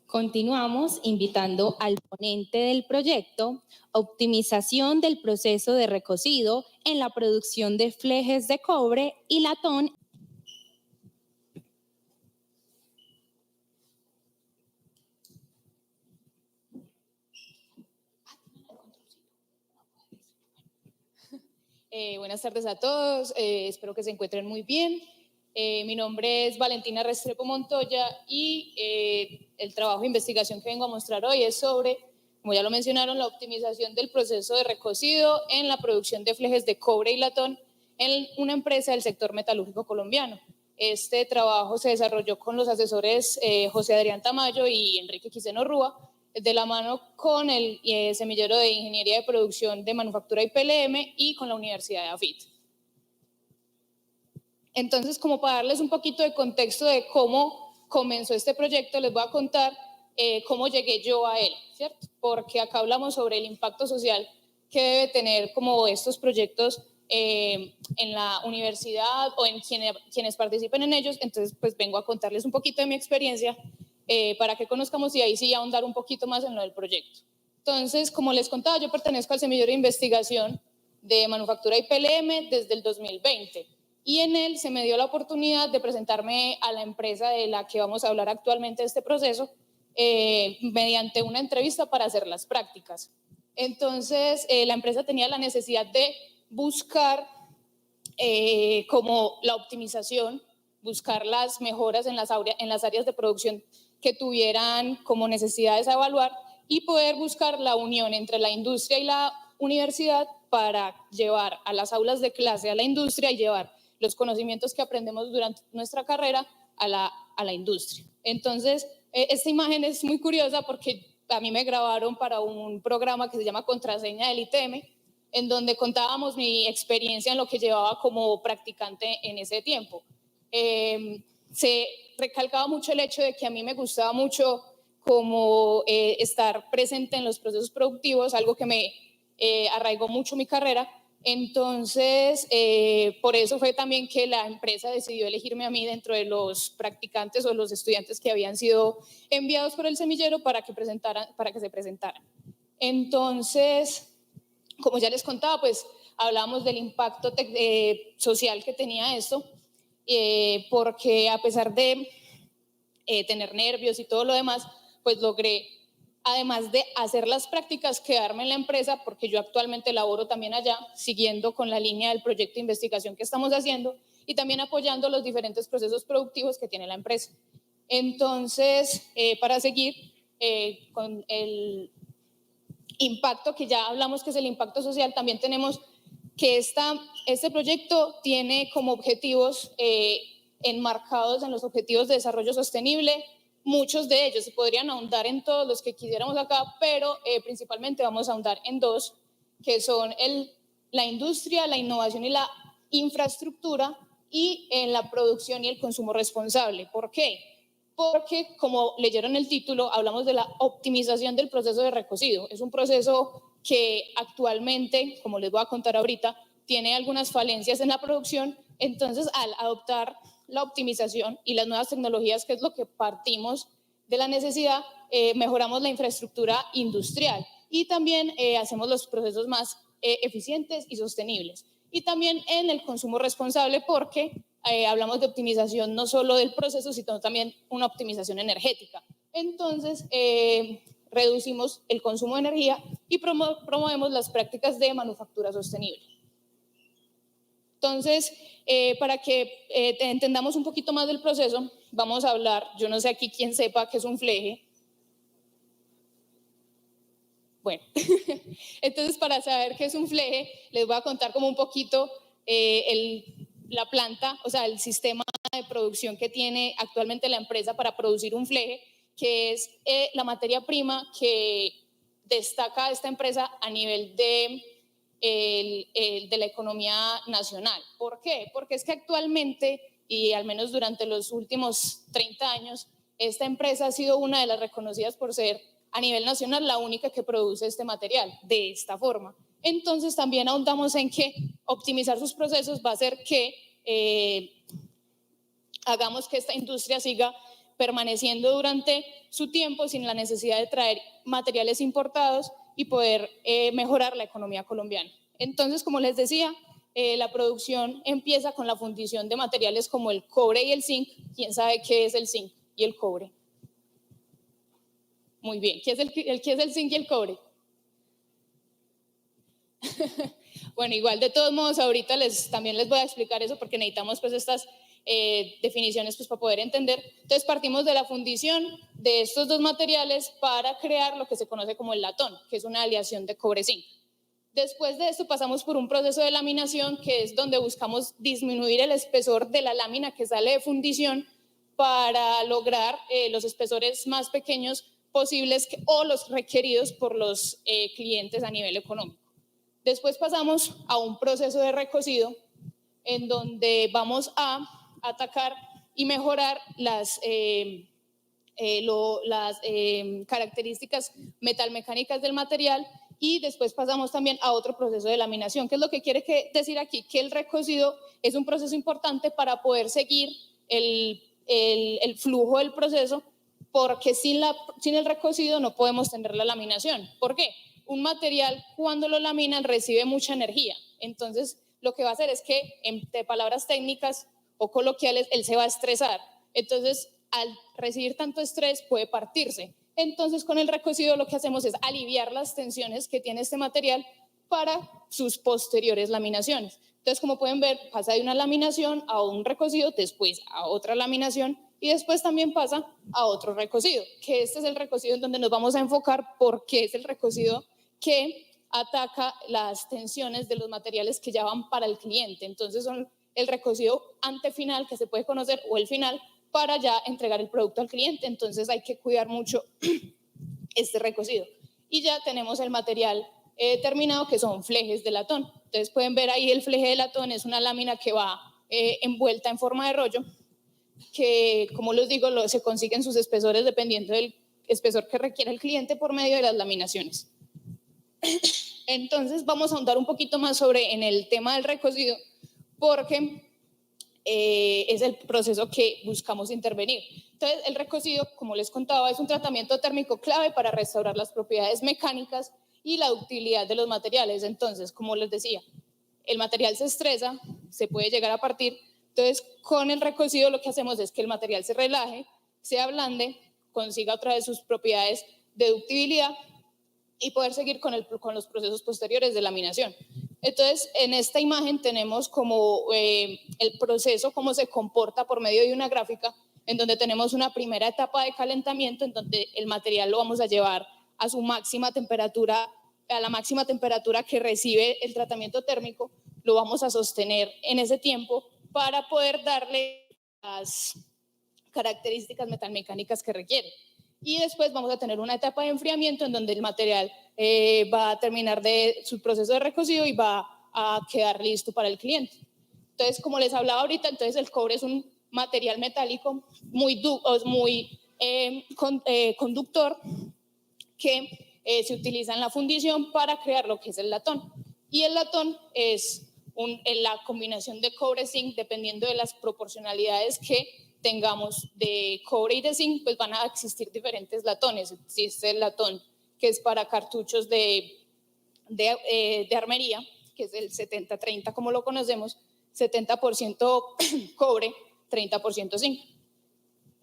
Continuamos invitando al ponente del proyecto, optimización del proceso de recocido en la producción de flejes de cobre y latón. Buenas tardes a todos, espero que se encuentren muy bien. Mi nombre es Valentina Restrepo Montoya y el trabajo de investigación que vengo a mostrar hoy es sobre, como ya lo mencionaron, la optimización del proceso de recocido en la producción de flejes de cobre y latón en una empresa del sector metalúrgico colombiano. Este trabajo se desarrolló con los asesores José Adrián Tamayo y Enrique Quiseno Rúa, de la mano con el semillero de Ingeniería de Producción de Manufactura IPLM y con la Universidad de AFIT. Entonces, como para darles un poquito de contexto de cómo comenzó este proyecto, les voy a contar cómo llegué yo a él, ¿cierto? Porque acá hablamos sobre el impacto social que debe tener como estos proyectos en la universidad o en quienes participen en ellos. Entonces, pues vengo a contarles un poquito de mi experiencia para que conozcamos y ahí sí ahondar un poquito más en lo del proyecto. Entonces, como les contaba, yo pertenezco al semillero de investigación de Manufactura IPLM desde el 2020 y en él se me dio la oportunidad de presentarme a la empresa de la que vamos a hablar actualmente de este proceso mediante una entrevista para hacer las prácticas. Entonces, la empresa tenía la necesidad de buscar como la optimización, buscar las mejoras en las áreas de producción que tuvieran como necesidades a evaluar y poder buscar la unión entre la industria y la universidad para llevar a las aulas de clase a la industria y llevar los conocimientos que aprendemos durante nuestra carrera a la industria. Entonces, esta imagen es muy curiosa porque a mí me grabaron para un programa que se llama Contraseña del ITM, en donde contábamos mi experiencia en lo que llevaba como practicante en ese tiempo. Se recalcaba mucho el hecho de que a mí me gustaba mucho como estar presente en los procesos productivos, algo que me arraigó mucho mi carrera. Entonces, por eso fue también que la empresa decidió elegirme a mí dentro de los practicantes o los estudiantes que habían sido enviados por el semillero para que se presentaran. Entonces, como ya les contaba, pues hablábamos del impacto social que tenía esto, porque a pesar de tener nervios y todo lo demás, pues logré, además de hacer las prácticas, quedarme en la empresa, porque yo actualmente laboro también allá, siguiendo con la línea del proyecto de investigación que estamos haciendo y también apoyando los diferentes procesos productivos que tiene la empresa. Entonces, para seguir con el impacto que ya hablamos, que es el impacto social, también tenemos que este proyecto tiene como objetivos enmarcados en los objetivos de desarrollo sostenible. Muchos de ellos se podrían ahondar en todos los que quisiéramos acá, pero principalmente vamos a ahondar en dos, que son la industria, la innovación y la infraestructura, y en la producción y el consumo responsable. ¿Por qué? Porque, como leyeron el título, hablamos de la optimización del proceso de recocido. Es un proceso que actualmente, como les voy a contar ahorita, tiene algunas falencias en la producción. Entonces, al adoptar la optimización y las nuevas tecnologías, que es lo que partimos de la necesidad, mejoramos la infraestructura industrial y también hacemos los procesos más eficientes y sostenibles. Y también en el consumo responsable, porque hablamos de optimización no solo del proceso, sino también una optimización energética. Entonces, reducimos el consumo de energía y promovemos las prácticas de manufactura sostenible. Entonces, para que entendamos un poquito más del proceso, vamos a hablar, yo no sé aquí quién sepa qué es un fleje. Bueno, entonces para saber qué es un fleje, les voy a contar como un poquito la planta, o sea, el sistema de producción que tiene actualmente la empresa para producir un fleje, que es la materia prima que destaca esta empresa a nivel de la economía nacional. ¿Por qué? Porque es que actualmente, y al menos durante los últimos 30 años, esta empresa ha sido una de las reconocidas por ser a nivel nacional la única que produce este material de esta forma. Entonces también ahondamos en que optimizar sus procesos va a hacer que hagamos que esta industria siga permaneciendo durante su tiempo sin la necesidad de traer materiales importados y poder mejorar la economía colombiana. Entonces, como les decía, la producción empieza con la fundición de materiales como el cobre y el zinc. ¿Quién sabe qué es el zinc y el cobre? Muy bien, ¿qué es el zinc y el cobre? Bueno, igual de todos modos ahorita también les voy a explicar eso porque necesitamos pues estas definiciones pues para poder entender. Entonces partimos de la fundición de estos dos materiales para crear lo que se conoce como el latón, que es una aleación de cobre-zinc. Después de esto pasamos por un proceso de laminación, que es donde buscamos disminuir el espesor de la lámina que sale de fundición para lograr los espesores más pequeños posibles o los requeridos por los clientes a nivel económico. Después pasamos a un proceso de recocido en donde vamos a atacar y mejorar las características metalmecánicas del material, y después pasamos también a otro proceso de laminación. ¿Qué es lo que quiere decir aquí? Que el recocido es un proceso importante para poder seguir el flujo del proceso, porque sin el recocido no podemos tener la laminación. ¿Por qué? Un material cuando lo laminan recibe mucha energía, entonces lo que va a hacer es que, entre palabras técnicas o coloquiales, él se va a estresar. Entonces, al recibir tanto estrés puede partirse. Entonces, con el recocido lo que hacemos es aliviar las tensiones que tiene este material para sus posteriores laminaciones. Entonces, como pueden ver, pasa de una laminación a un recocido, después a otra laminación y después también pasa a otro recocido, que este es el recocido en donde nos vamos a enfocar porque es el recocido que ataca las tensiones de los materiales que ya van para el cliente. Entonces, son el recocido antefinal que se puede conocer o el final, para ya entregar el producto al cliente. Entonces hay que cuidar mucho este recocido. Y ya tenemos el material terminado, que son flejes de latón. Entonces pueden ver ahí el fleje de latón, es una lámina que va envuelta en forma de rollo, que, como les digo, se consiguen sus espesores dependiendo del espesor que requiere el cliente por medio de las laminaciones. Entonces vamos a ahondar un poquito más en el tema del recocido, porque es el proceso que buscamos intervenir. Entonces, el recocido, como les contaba, es un tratamiento térmico clave para restaurar las propiedades mecánicas y la ductilidad de los materiales. Entonces, como les decía, el material se estresa, se puede llegar a partir. Entonces, con el recocido lo que hacemos es que el material se relaje, se ablande, consiga otra vez sus propiedades de ductibilidad y poder seguir con los procesos posteriores de laminación. Entonces, en esta imagen tenemos como el proceso, cómo se comporta por medio de una gráfica, en donde tenemos una primera etapa de calentamiento, en donde el material lo vamos a llevar a su máxima temperatura, a la máxima temperatura que recibe el tratamiento térmico, lo vamos a sostener en ese tiempo para poder darle las características metalmecánicas que requiere. Y después vamos a tener una etapa de enfriamiento en donde el material va a terminar de su proceso de recocido y va a quedar listo para el cliente. Entonces, como les hablaba ahorita, entonces el cobre es un material metálico muy conductor que se utiliza en la fundición para crear lo que es el latón. Y el latón es la combinación de cobre-zinc, dependiendo de las proporcionalidades que tengamos de cobre y de zinc, pues van a existir diferentes latones. Existe el latón que es para cartuchos de armería, que es el 70-30 como lo conocemos, 70% cobre, 30% zinc.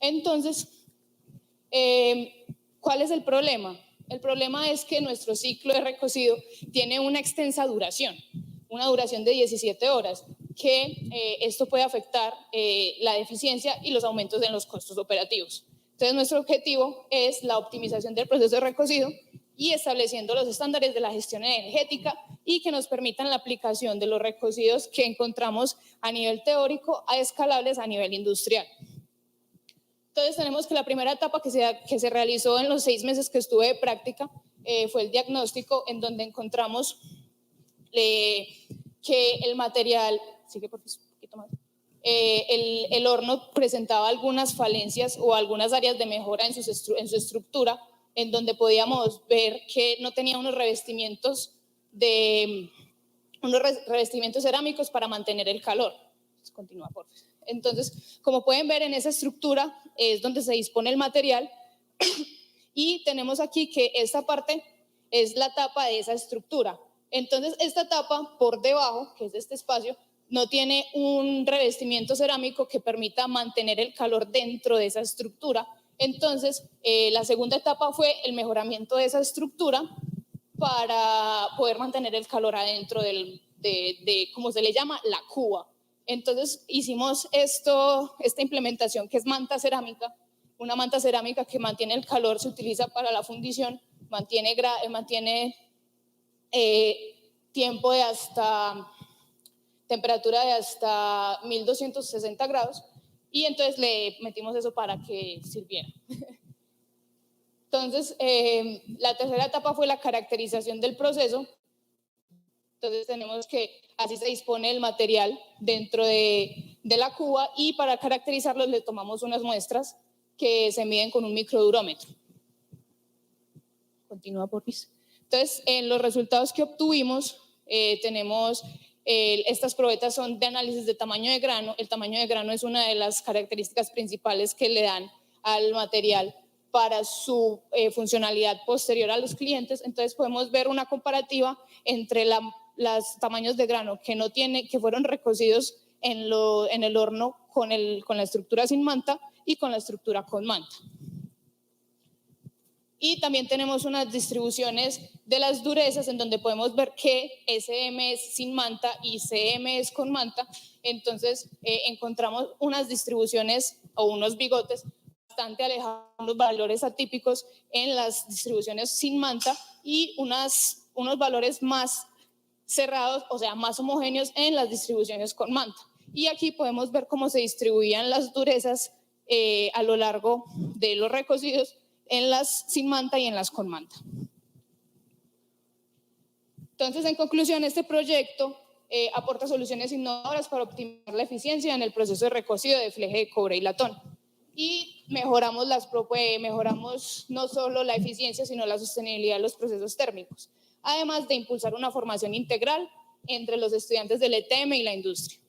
Entonces, ¿cuál es el problema? El problema es que nuestro ciclo de recocido tiene una extensa duración, una duración de 17 horas, que esto puede afectar la eficiencia y los aumentos en los costos operativos. Entonces, nuestro objetivo es la optimización del proceso de recocido y estableciendo los estándares de la gestión energética y que nos permitan la aplicación de los recocidos que encontramos a nivel teórico a escalables a nivel industrial. Entonces, tenemos que la primera etapa que se realizó en los 6 meses que estuve de práctica fue el diagnóstico, en donde encontramos que el material, sigue por un poquito más, el horno presentaba algunas falencias o algunas áreas de mejora en su estructura, en donde podíamos ver que no tenía unos revestimientos cerámicos para mantener el calor. Continúa, por favor. Entonces, como pueden ver en esa estructura es donde se dispone el material y tenemos aquí que esta parte es la tapa de esa estructura. Entonces, esta tapa por debajo, que es este espacio, no tiene un revestimiento cerámico que permita mantener el calor dentro de esa estructura. Entonces, la segunda etapa fue el mejoramiento de esa estructura para poder mantener el calor adentro de ¿cómo se le llama? La cuba. Entonces, hicimos esta implementación que es manta cerámica, una manta cerámica que mantiene el calor, se utiliza para la fundición, mantiene tiempo de temperatura de hasta 1260 grados y entonces le metimos eso para que sirviera. Entonces, la tercera etapa fue la caracterización del proceso. Entonces tenemos que así se dispone el material dentro de la cuba y para caracterizarlo le tomamos unas muestras que se miden con un microdurómetro. Continúa, porfis. Entonces, en los resultados que obtuvimos, tenemos estas probetas son de análisis de tamaño de grano. El tamaño de grano es una de las características principales que le dan al material para su funcionalidad posterior a los clientes. Entonces podemos ver una comparativa entre los tamaños de grano que fueron recocidos en el horno con la estructura sin manta y con la estructura con manta. Y también tenemos unas distribuciones de las durezas en donde podemos ver que SM es sin manta y CM es con manta. Entonces encontramos unas distribuciones o unos bigotes bastante alejados de los valores atípicos en las distribuciones sin manta y unos valores más cerrados, o sea, más homogéneos en las distribuciones con manta. Y aquí podemos ver cómo se distribuían las durezas a lo largo de los recocidos en las sin manta y en las con manta. Entonces, en conclusión, este proyecto aporta soluciones innovadoras para optimizar la eficiencia en el proceso de recocido de fleje de cobre y latón. Y mejoramos no solo la eficiencia, sino la sostenibilidad de los procesos térmicos, además de impulsar una formación integral entre los estudiantes del ETM y la industria.